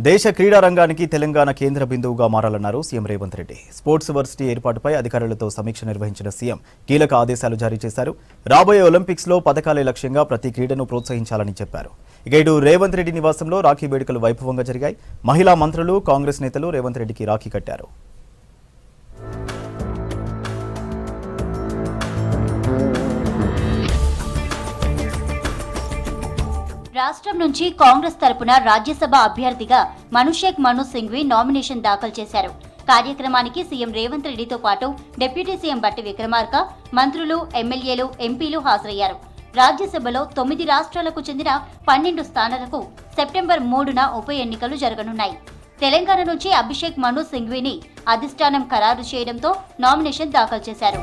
దేశ క్రీడా రంగానికి తెలంగాణ కేంద్ర బిందువుగా మారాలన్నారు CM Revanth Reddy. Sports varsity ఏర్పాటుపై అధికారులతో సమీక్ష నిర్వహించిన సీఎం కీలక ఆదేశాలు జారీ చేశారు. రాబోయే ఒలింపిక్స్ లో పతకాలే లక్ష్యంగా ప్రతి క్రీడను ప్రోత్సహించాలని చెప్పారు. ఇక ఇటు రేవంత్ రెడ్డి నివాసంలో రాఖీ వేడుకలు వైభవంగా జరిగాయి. మహిళా మంత్రులు, కాంగ్రెస్ నేతలు రేవంత్ రెడ్డికి రాఖీ కట్టారు. రాష్ట్రం నుంచి కాంగ్రెస్ తరపున రాజ్యసభ అభ్యర్థిగా మనుషేక్ మను సింఘ్వి నామినేషన్ దాఖలు చేశారు. కార్యక్రమానికి సీఎం రేవంత్ రెడ్డితో పాటు డిప్యూటీ సీఎం బట్టి విక్రమార్క, మంత్రులు, ఎమ్మెల్యేలు, ఎంపీలు హాజరయ్యారు. రాజ్యసభలో 9 రాష్ట్రాలకు చెందిన 12 స్థానాలకు సెప్టెంబర్ 3న ఉప ఎన్నికలు జరగనున్నాయి. తెలంగాణ నుంచి అభిషేక్ మను సింఘ్విని అధిష్టానం ఖరారు చేయడంతో నామినేషన్ దాఖలు చేశారు.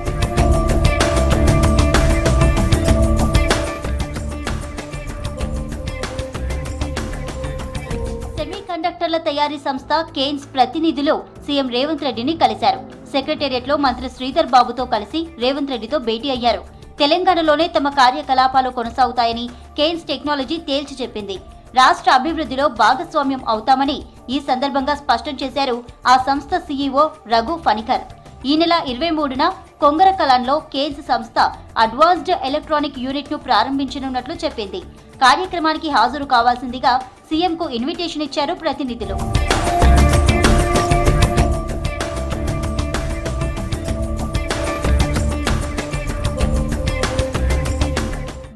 కండక్టర్ల తయారీ సంస్థ కేన్స్ ప్రతినిధులు సీఎం రేవంత్ రెడ్డిని కలిశారు. సెక్రటేరియట్లో మంత్రి శ్రీధర్ బాబుతో కలిసి రేవంత్ రెడ్డితో భేటీ అయ్యారు. తెలంగాణలోనే తమ కార్యకలాపాలు కొనసాగుతాయని కేన్స్ టెక్నాలజీ తేల్చి చెప్పింది. రాష్ట్ర అభివృద్ధిలో భాగస్వామ్యం అవుతామని ఈ సందర్భంగా స్పష్టం చేశారు ఆ సంస్థ సీఈఓ రఘు ఫణికర్. ఈ నెల 23న కొంగరకలాన్లో కేన్స్ సంస్థ అడ్వాన్స్డ్ ఎలక్ట్రానిక్ యూనిట్ ను ప్రారంభించనున్నట్లు చెప్పింది. కార్యక్రమానికి హాజరు కావాల్సిందిగా సీఎంకు ఇన్విటేషన్ ఇచ్చారు ప్రతినిధులు.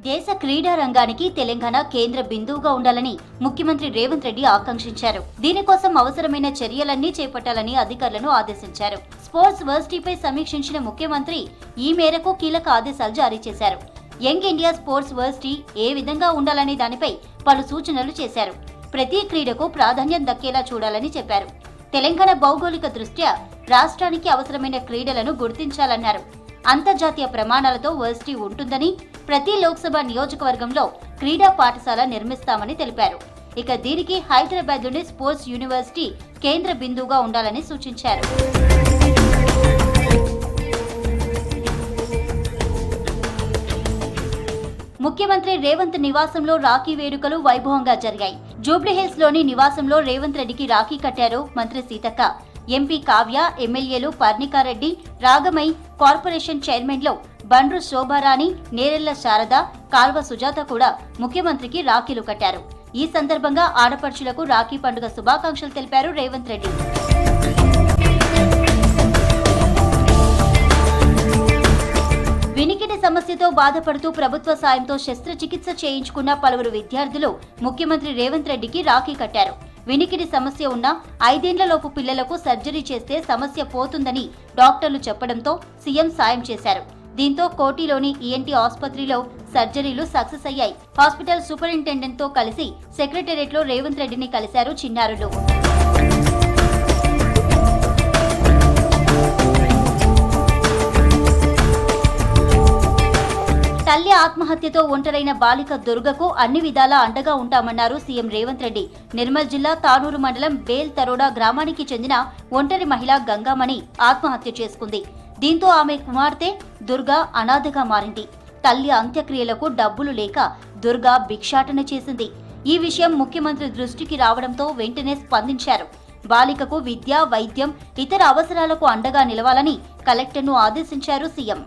దేశ క్రీడా రంగానికి తెలంగాణ కేంద్ర బిందువుగా ఉండాలని ముఖ్యమంత్రి రేవంత్ రెడ్డి ఆకాంక్షించారు. దీనికోసం అవసరమైన చర్యలన్నీ చేపట్టాలని అధికారులను ఆదేశించారు. స్పోర్ట్స్ వర్సిటీపై సమీక్షించిన ముఖ్యమంత్రి ఈ మేరకు కీలక ఆదేశాలు జారీ చేశారు. యంగ్ ఇండియా స్పోర్ట్స్ వర్సిటీ ఏ విధంగా ఉండాలనే దానిపై పలు సూచనలు చేశారు. ప్రతి క్రీడకు ప్రాధాన్యం దక్కేలా చూడాలని చెప్పారు. తెలంగాణ భౌగోళిక దృష్ట్యా రాష్ట్రానికి అవసరమైన క్రీడలను గుర్తించాలన్నారు. అంతర్జాతీయ ప్రమాణాలతో వర్సిటీ ఉంటుందని, ప్రతి లోక్సభ నియోజకవర్గంలో క్రీడా పాఠశాల నిర్మిస్తామని తెలిపారు. ఇక దీనికి హైదరాబాద్లోని స్పోర్ట్స్ యూనివర్సిటీ కేంద్ర బిందువుగా ఉండాలని సూచించారు. ముఖ్యమంత్రి రేవంత్ నివాసంలో రాఖీ వేడుకలు వైభవంగా జరిగాయి. జూబ్లీహిల్స్ లోని నివాసంలో రేవంత్ రెడ్డికి రాఖీ కట్టారు మంత్రి సీతక్క. ఎంపీ కావ్య, ఎమ్మెల్యేలు పర్ణికారెడ్డి, రాగమై, కార్పొరేషన్ చైర్మన్లు బండ్రు శోభారాణి, నేరెళ్ల శారద, కాల్వ సుజాత కూడా ముఖ్యమంత్రికి రాఖీలు కట్టారు. ఈ సందర్భంగా ఆడపడుచులకు రాఖీ పండుగ శుభాకాంక్షలు తెలిపారు రేవంత్ రెడ్డి. వినికిడి సమస్యతో బాధపడుతూ ప్రభుత్వ సాయంతో శస్త్రచికిత్స చేయించుకున్న పలువురు విద్యార్థులు ముఖ్యమంత్రి రేవంత్ రెడ్డికి రాఖీ కట్టారు. వినికిడి సమస్య ఉన్న 5 ఏళ్లలోపు పిల్లలకు సర్జరీ చేస్తే సమస్య పోతుందని డాక్టర్లు చెప్పడంతో సీఎం సాయం చేశారు. దీంతో కోటిలోని ఈఎన్టీ ఆసుపత్రిలో సర్జరీలు సక్సెస్ అయ్యాయి. హాస్పిటల్ సూపరింటెండెంట్ తో కలిసి సెక్రటేరియట్లో రేవంత్ రెడ్డిని కలిశారు చిన్నారులు. తల్లి ఆత్మహత్యతో ఒంటరైన బాలిక దుర్గకు అన్ని విధాలా అండగా ఉంటామన్నారు సీఎం రేవంత్ రెడ్డి. నిర్మల్ జిల్లా తానూరు మండలం బేల్ తరోడా గ్రామానికి చెందిన ఒంటరి మహిళ గంగామణి ఆత్మహత్య చేసుకుంది. దీంతో ఆమె కుమార్తె దుర్గా అనాథగా మారింది. తల్లి అంత్యక్రియలకు డబ్బులు లేక దుర్గా భిక్షాటన చేసింది. ఈ విషయం ముఖ్యమంత్రి దృష్టికి రావడంతో వెంటనే స్పందించారు. బాలికకు విద్య, వైద్యం, ఇతర అవసరాలకు అండగా నిలవాలని కలెక్టర్ను ఆదేశించారు సీఎం.